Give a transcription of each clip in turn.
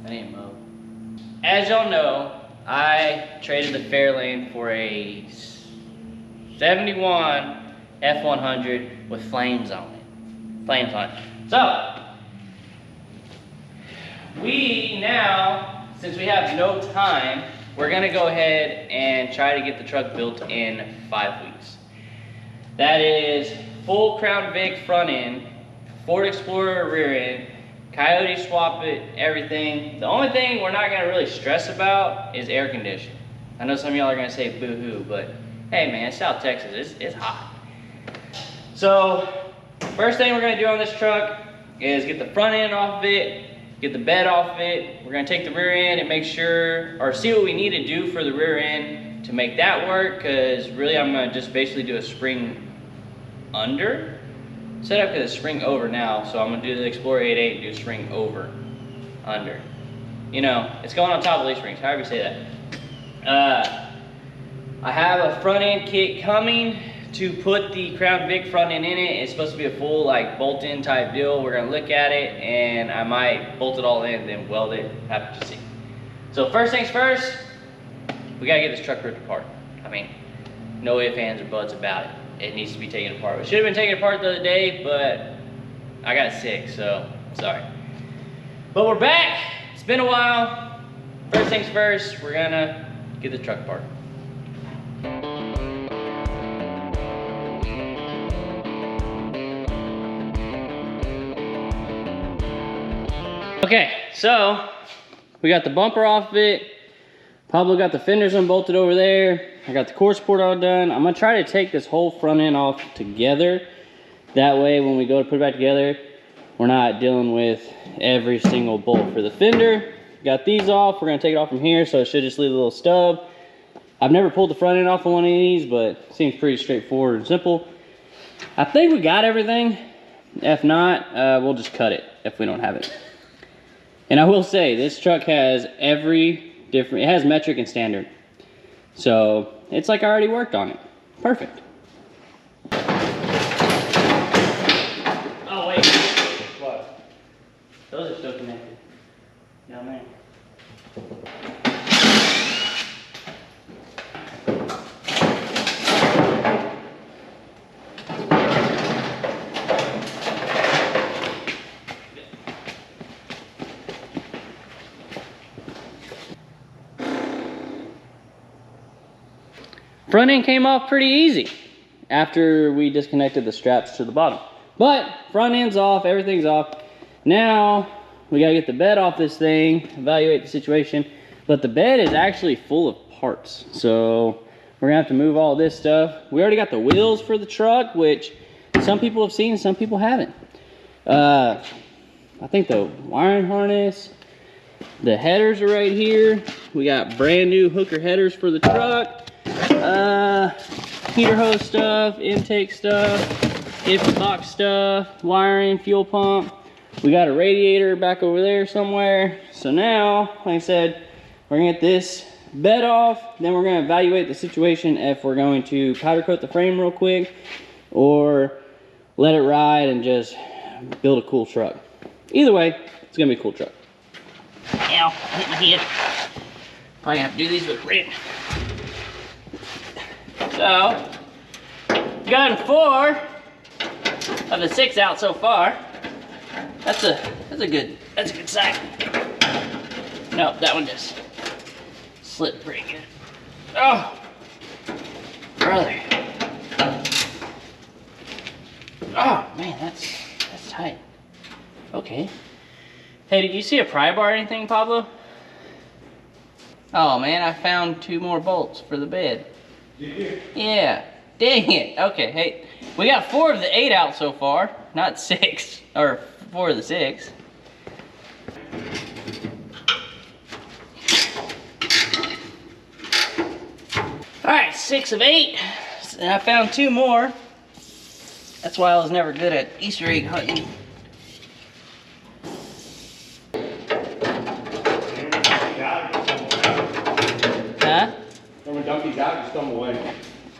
I didn't mow. As y'all know, I traded the Fairlane for a 71 F100 with flames on it. Flames on it. So, we now, since we have no time, we're gonna go ahead and try to get the truck built in 5 weeks. That is full Crown Vic front end, Ford Explorer rear end, Coyote swap it, everything. The only thing we're not gonna really stress about is air conditioning. I know some of y'all are gonna say boo-hoo, but hey man, it's South Texas, it's hot. So, first thing we're gonna do on this truck is get the front end off of it, get the bed off of it. We're gonna take the rear end and make sure, or see what we need to do for the rear end to make that work, because really I'm gonna just basically do a spring under setup, because it's spring over now, so I'm gonna do the Explorer 88 and do spring over, under. You know, it's going on top of leaf springs, however you say that. I have a front end kit coming to put the Crown Vic front end in it. It's supposed to be a full like bolt-in type deal. We're gonna look at it and I might bolt it all in, then weld it, have to see. So first things first, we gotta get this truck ripped apart. I mean, no ifs, ands, or buts about it. It needs to be taken apart. We should have been taken apart the other day, but I got sick, so sorry. But we're back. It's been a while. First things first, we're gonna get the truck apart. Okay, so we got the bumper off of it. Pablo got the fenders unbolted over there. I got the core support all done. I'm gonna try to take this whole front end off together. That way when we go to put it back together, we're not dealing with every single bolt for the fender. Got these off, we're gonna take it off from here, so it should just leave a little stub. I've never pulled the front end off of one of these, but it seems pretty straightforward and simple. I think we got everything. If not, we'll just cut it if we don't have it. And I will say, this truck has it has metric and standard. So, it's like I already worked on it. Perfect. Oh wait. What? Those are still connected. Down there. Front end came off pretty easy after we disconnected the straps to the bottom. But front end's off, everything's off. Now we gotta get the bed off this thing, evaluate the situation. But the bed is actually full of parts. So we're gonna have to move all this stuff. We already got the wheels for the truck, which some people have seen, some people haven't. I think the wiring harness, the headers are right here. We got brand new hooker headers for the truck. Heater hose stuff, intake stuff, if box stuff, wiring, fuel pump. We got a radiator back over there somewhere. So now, like I said, we're gonna get this bed off, then we're gonna evaluate the situation if we're going to powder coat the frame real quick or let it ride and just build a cool truck. Either way, it's gonna be a cool truck. Ow, hit my head. Probably gonna have to do these with Rick. So, gotten 4 of the 6 out so far. That's a good sign. No, that one just slipped pretty good. Oh, brother. Oh man, that's tight. Okay. Hey, did you see a pry bar or anything, Pablo? Oh man, I found 2 more bolts for the bed. Yeah, dang it. Okay, hey, we got 4 of the 8 out so far, not 6, or 4 of the 6. All right, 6 of 8, and I found 2 more. That's why I was never good at Easter egg hunting. Huh? When Donkey's out, just throw them away.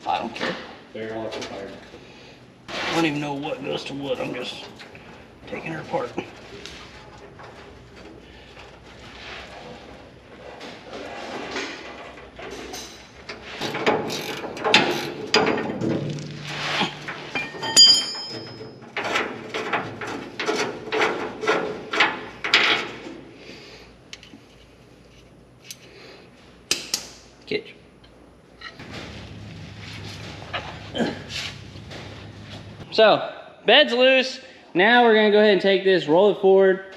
I don't care. They're all expired. I don't even know what goes to what. I'm just taking her apart. Catch. So, bed's loose. Now we're gonna go ahead and take this, roll it forward.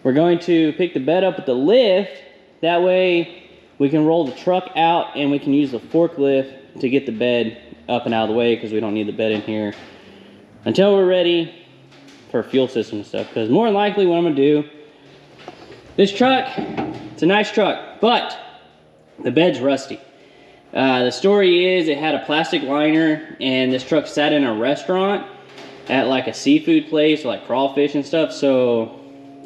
We're going to pick the bed up with the lift. That way we can roll the truck out and we can use the forklift to get the bed up and out of the way, because we don't need the bed in here until we're ready for fuel system and stuff. Because more than likely what I'm gonna do, this truck, it's a nice truck, but the bed's rusty. The story is it had a plastic liner, and this truck sat in a restaurant at like a seafood place, like crawfish and stuff, so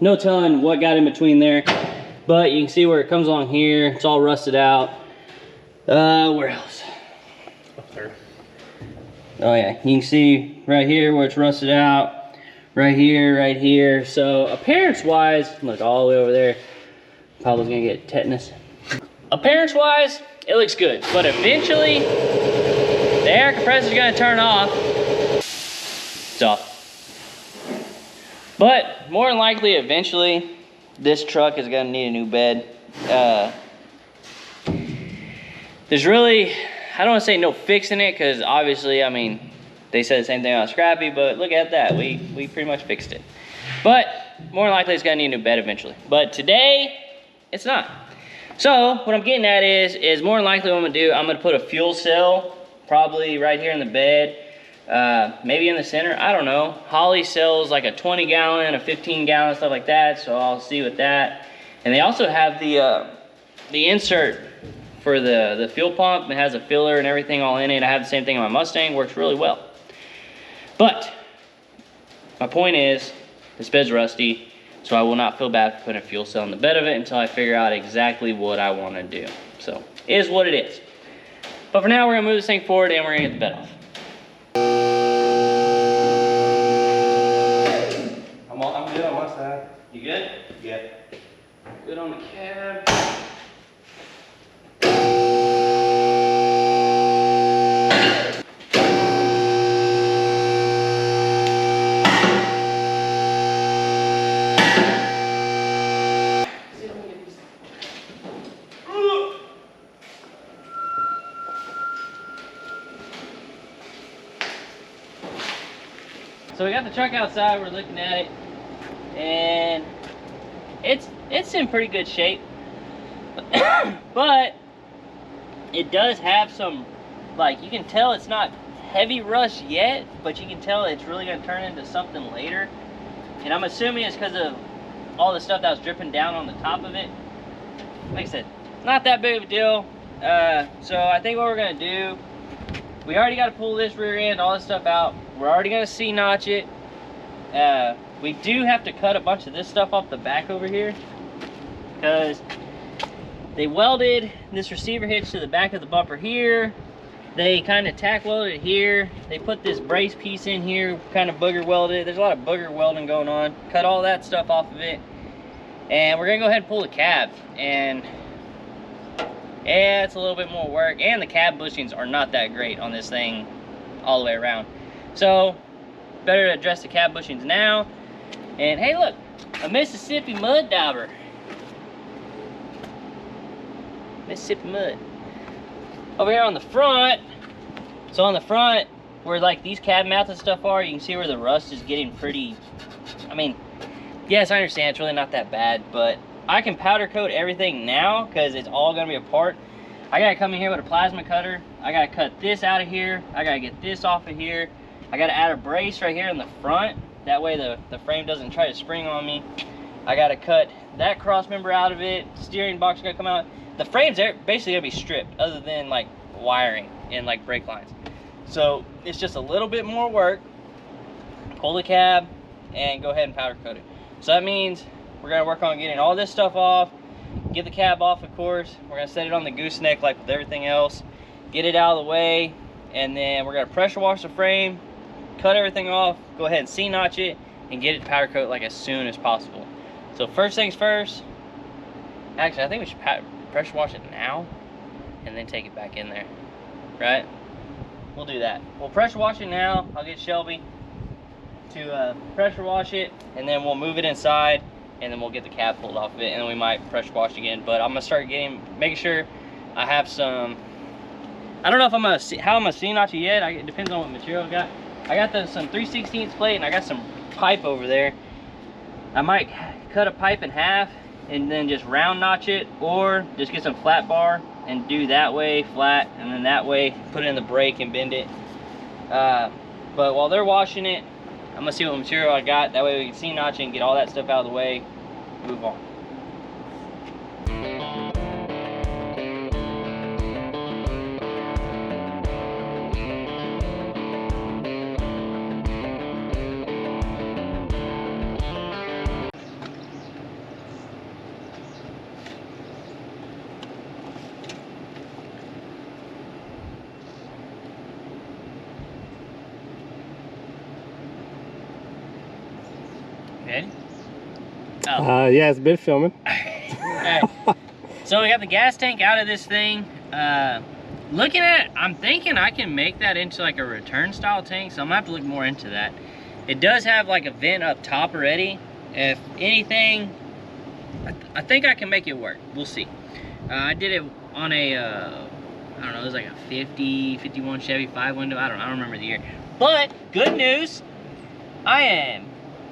no telling what got in between there. But you can see where it comes along here, it's all rusted out. Where else? Up there. Oh yeah, you can see right here where it's rusted out, right here. So appearance wise, look all the way over there, Pablo's gonna get tetanus. Appearance wise, it looks good, but eventually the air compressor is gonna turn off. It's off. But more than likely, eventually, this truck is gonna need a new bed. There's really, I don't wanna say no fixing it, because obviously, I mean, they said the same thing on Scrappy, but look at that, we pretty much fixed it. But more than likely, it's gonna need a new bed eventually. But today, it's not. So what I'm getting at is more than likely what I'm gonna do, I'm gonna put a fuel cell probably right here in the bed, maybe in the center, I don't know. Holley sells like a 20 gallon, a 15 gallon, stuff like that, so I'll see with that. And they also have the insert for the fuel pump. It has a filler and everything all in it. I have the same thing on my Mustang, works really well. But my point is, this bed's rusty, so I will not feel bad for putting a fuel cell in the bed of it until I figure out exactly what I want to do. So, it is what it is. But for now, we're gonna move this thing forward and we're gonna get the bed off. I'm good on my side. You good? Yeah. Good on the cab. So we got the truck outside, we're looking at it, and it's in pretty good shape. But it does have some, like, you can tell it's not heavy rust yet, but you can tell it's really gonna turn into something later. And I'm assuming it's because of all the stuff that was dripping down on the top of it. Like I said, not that big of a deal. So I think what we're gonna do, we already got to pull this rear end, all this stuff out. We're already gonna C-notch it. We do have to cut a bunch of this stuff off the back over here, because they welded this receiver hitch to the back of the bumper here. They kind of tack welded it here. They put this brace piece in here, kind of booger welded. There's a lot of booger welding going on. Cut all that stuff off of it. And we're gonna go ahead and pull the cab. And yeah, it's a little bit more work. And the cab bushings are not that great on this thing all the way around. So, better to address the cab bushings now. And hey, look, a Mississippi mud dauber. Mississippi mud. Over here on the front, so on the front, where like these cab mounts and stuff are, you can see where the rust is getting pretty, I mean, yes, I understand it's really not that bad, but I can powder coat everything now because it's all gonna be apart. I gotta come in here with a plasma cutter. I gotta cut this out of here. I gotta get this off of here. I gotta add a brace right here in the front. That way the frame doesn't try to spring on me. I gotta cut that cross member out of it. Steering box is gonna come out. The frames are basically gonna be stripped other than like wiring and like brake lines. So it's just a little bit more work. Pull the cab and go ahead and powder coat it. So that means we're gonna work on getting all this stuff off, get the cab off, of course. We're gonna set it on the gooseneck like with everything else, get it out of the way, and then we're gonna pressure wash the frame, cut everything off, go ahead and C-notch it, and get it powder coat like as soon as possible. So first things first, actually I think we should pressure wash it now, and then take it back in there, right? We'll do that. We'll pressure wash it now. I'll get Shelby to pressure wash it, and then we'll move it inside, and then we'll get the cab pulled off of it, and then we might pressure wash again. But I'm gonna start making sure I have some, I don't know if I'm gonna see, how I'm gonna C-notch it yet. It depends on what material I got. I got some 3/16 plate, and I got some pipe over there. I might cut a pipe in half and then just round notch it, or just get some flat bar and do that way flat, and then that way put it in the brake and bend it. But while they're washing it, I'm gonna see what material I got. That way we can C-notch it and get all that stuff out of the way, move on. Ready? Oh. Yeah, it's been filming. Okay. So we got the gas tank out of this thing. Looking at it, I'm thinking I can make that into like a return style tank, so I'm gonna have to look more into that. It does have like a vent up top already. If anything, I think I can make it work. We'll see. I did it on a, I don't know, it was like a 51 Chevy 5 window. I don't remember the year. But good news, I am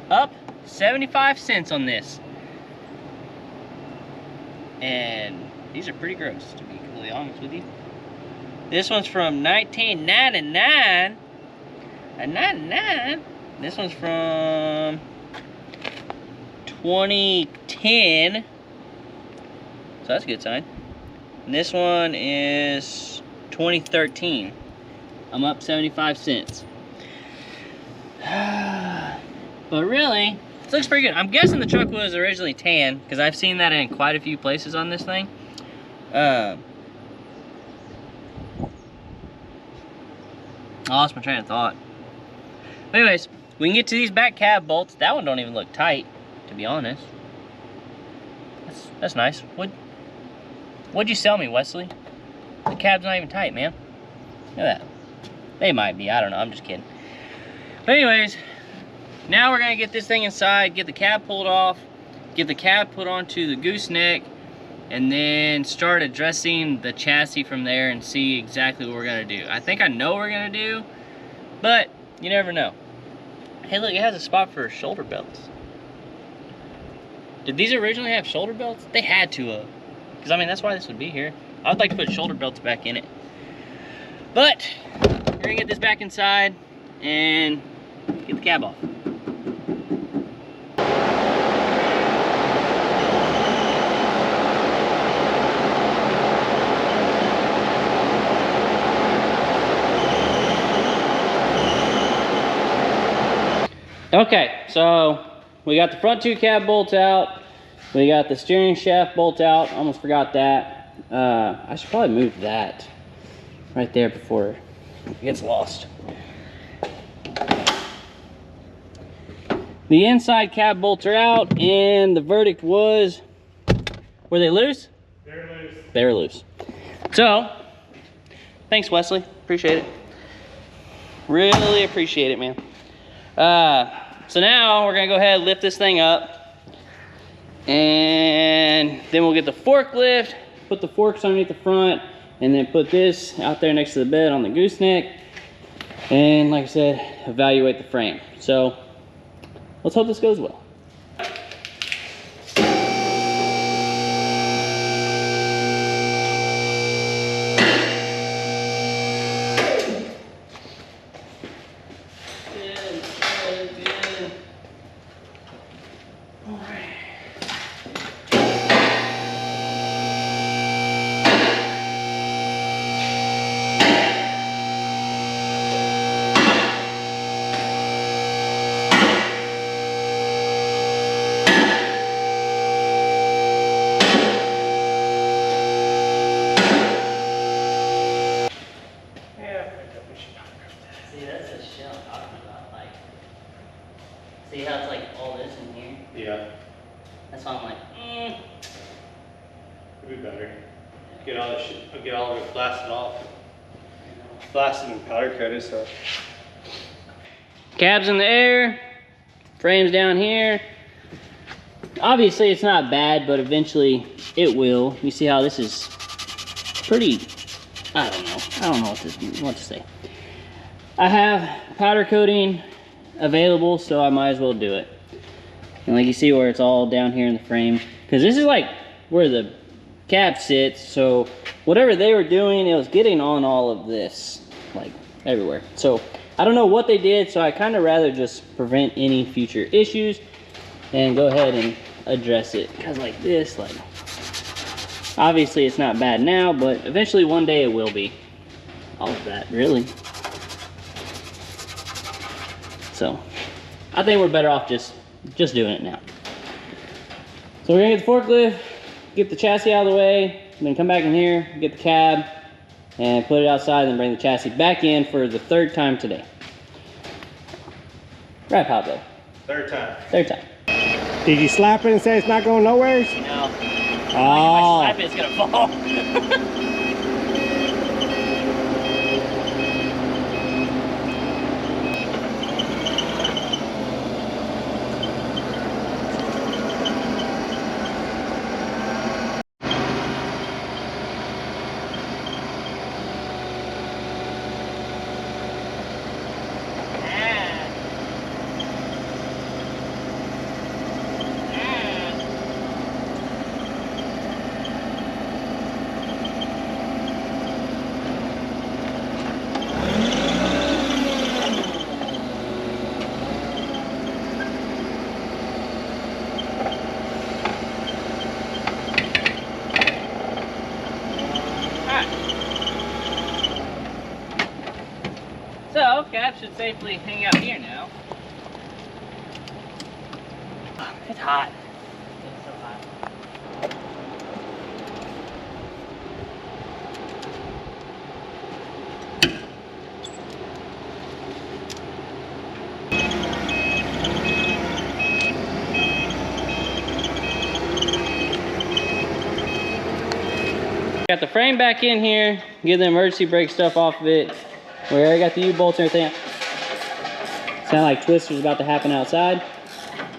up 75 cents on this. And these are pretty gross, to be completely honest with you. This one's from 1999. A 99. This one's from 2010. So that's a good sign. And this one is 2013. I'm up 75 cents. But really, this looks pretty good. I'm guessing the truck was originally tan, because I've seen that in quite a few places on this thing. I lost my train of thought. But anyways, we can get to these back cab bolts. That one don't even look tight, to be honest. That's nice. What'd you sell me, Wesley? The cab's not even tight, man. Look at that. They might be, I don't know, I'm just kidding. But anyways, now we're gonna get this thing inside, get the cab pulled off, get the cab put onto the gooseneck, and then start addressing the chassis from there and see exactly what we're gonna do. I think I know what we're gonna do, but you never know. Hey look, it has a spot for shoulder belts. Did these originally have shoulder belts? They had to have. Because I mean, that's why this would be here. I would like to put shoulder belts back in it. But, we're gonna get this back inside and get the cab off. Okay, so we got the front two cab bolts out. We got the steering shaft bolt out. Almost forgot that. I should probably move that right there before it gets lost. The inside cab bolts are out, and the verdict was, were they loose? They were loose. They were loose. So, thanks Wesley, appreciate it. Really appreciate it, man. So now we're gonna go ahead and lift this thing up, and then we'll get the forklift, put the forks underneath the front, and then put this out there next to the bed on the gooseneck, and like I said, evaluate the frame. So let's hope this goes well. See how it's like all this in here? Yeah. That's why I'm like, It'd be better. Get all this shit, get all of it blasted off. Blasted and powder coated, so. cab's in the air, frame's down here. Obviously it's not bad, but eventually it will. You see how this is pretty, I don't know what to say. I have powder coating available, so I might as well do it. And like you see where it's all down here in the frame, because this is like where the cab sits, so whatever they were doing, it was getting on all of this, like everywhere. So I don't know what they did, so I kind of rather just prevent any future issues and go ahead and address it. Because like this, like, obviously it's not bad now, but eventually one day it will be. All of that, really. So I think we're better off just doing it now. So we're gonna get the forklift, get the chassis out of the way, and then come back in here, get the cab, and put it outside, and then bring the chassis back in for the 3rd time today. Right, Pablo? 3rd time. 3rd time. Did you slap it and say it's not going nowhere? No. Oh. If I slap it, it's gonna fall. So, cab should safely hang out here now. It's hot. It's so hot. Got the frame back in here, get the emergency brake stuff off of it. We already got the U-bolts and everything. Sound like Twister's about to happen outside.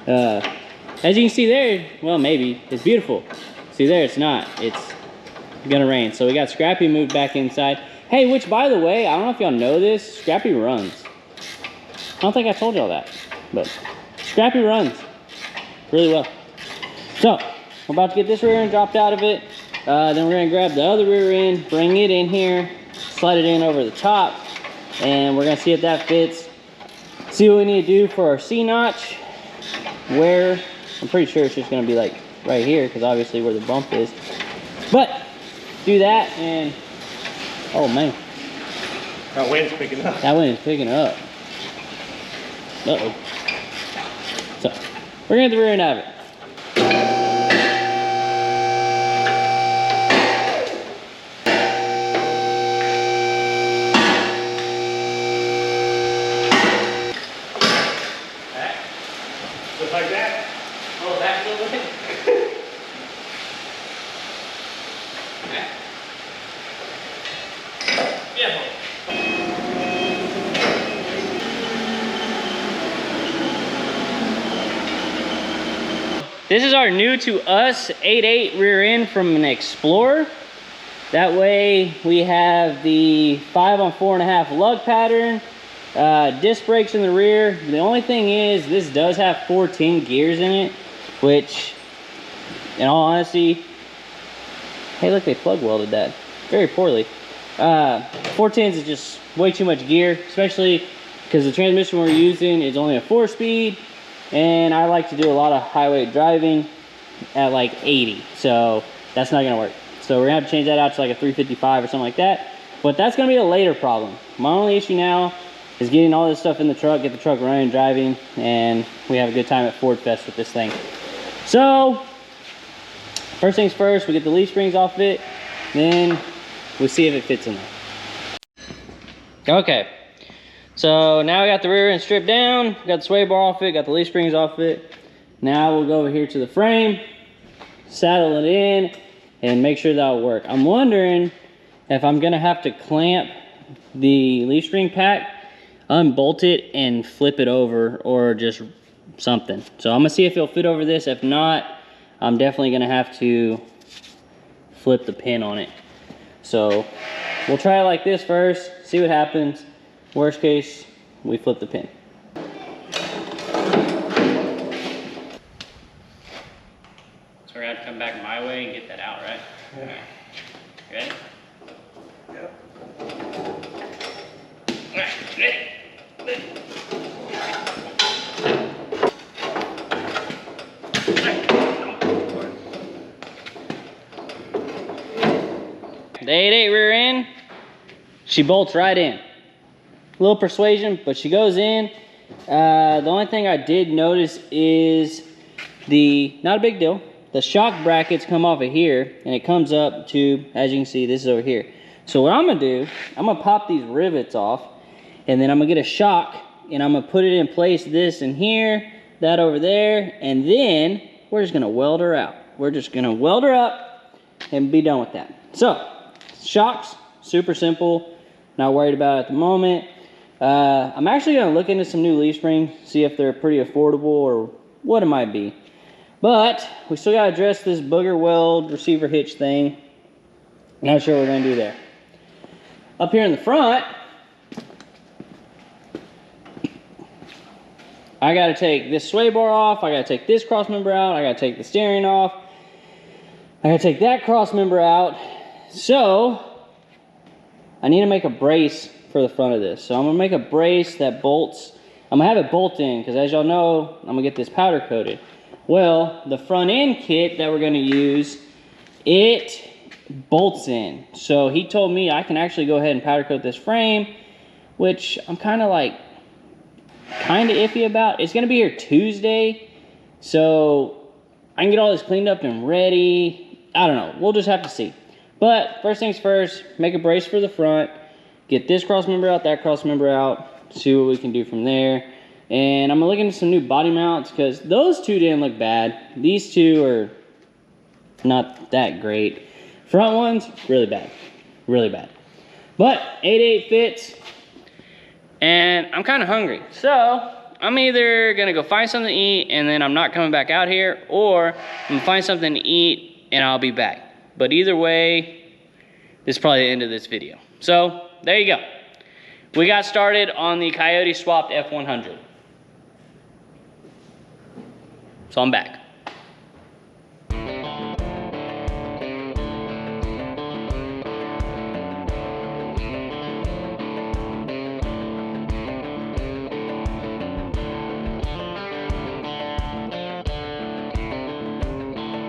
As you can see there, well, maybe, it's beautiful. See there, it's not. It's gonna rain. So we got Scrappy moved back inside. Hey, which by the way, I don't know if y'all know this, Scrappy runs. I don't think I told y'all that, but Scrappy runs really well. So, we're about to get this rear end dropped out of it. Then we're gonna grab the other rear end, bring it in here, slide it in over the top, and we're gonna see if that fits. See what we need to do for our C-notch, where, I'm pretty sure it's just gonna be like right here, because obviously where the bump is. But, do that, and, oh man. That wind's picking up. That wind is picking up. Uh-oh. So, we're gonna get the rear end out of it. Just like that? Oh, back a little bit. Okay. Yeah. This is our new to us 8.8 rear end from an Explorer. That way we have the 5 on 4.5 lug pattern. Disc brakes in the rear. The only thing is this does have 410 gears in it, which in all honesty, hey look, they plug welded that very poorly. 410s is just way too much gear, especially because the transmission we're using is only a 4-speed, and I like to do a lot of highway driving at like 80, so that's not gonna work. So we're gonna have to change that out to like a 355 or something like that, but that's gonna be a later problem. My only issue now is getting all this stuff in the truck, get the truck running, driving, and we have a good time at Ford Fest with this thing. So, first things first, we get the leaf springs off of it, then we'll see if it fits in there. Okay, so now I got the rear end stripped down, got the sway bar off it, got the leaf springs off of it. Now we'll go over here to the frame, saddle it in, and make sure that'll work. I'm wondering if I'm gonna have to clamp the leaf spring pack, unbolt it and flip it over, or just something. So I'm gonna see if it'll fit over this. If not, I'm definitely gonna have to flip the pin on it. So we'll try it like this first, see what happens. Worst case, we flip the pin. So we're gonna have to come back my way and get that out, right? Yeah. Ready? Yep. All right, ready? The 8.8 rear end, she bolts right in. A little persuasion, but she goes in. The only thing I did notice is not a big deal, the shock brackets come off of here and it comes up to, as you can see, this is over here. So what I'm gonna do, I'm gonna pop these rivets off and then I'm gonna get a shock and I'm gonna put it in place, this in here, that over there, and then we're just gonna weld her out. We're just gonna weld her up and be done with that. So, shocks, super simple, not worried about it at the moment. I'm actually gonna look into some new leaf springs, see if they're pretty affordable or what it might be. But we still gotta address this booger weld receiver hitch thing. Not sure what we're gonna do there. Up here in the front, I gotta take this sway bar off, I gotta take this cross member out, I gotta take the steering off, I gotta take that cross member out. So, I need to make a brace for the front of this. So I'm gonna make a brace that bolts. I'm gonna have it bolt in, because as y'all know, I'm gonna get this powder coated. Well, the front end kit that we're gonna use, it bolts in. So he told me I can actually go ahead and powder coat this frame, which I'm kind of iffy about. It's gonna be here Tuesday, so I can get all this cleaned up and ready. I don't know, we'll just have to see. But first things first, make a brace for the front, get this cross member out, that cross member out, see what we can do from there. And I'm gonna look into some new body mounts because those two didn't look bad. These two are not that great. Front ones, really bad, really bad. But 8.8 fits, and I'm kind of hungry. So I'm either gonna go find something to eat and then I'm not coming back out here, or I'm gonna find something to eat and I'll be back. But either way, this is probably the end of this video. So there you go. We got started on the Coyote swapped F100. So I'm back.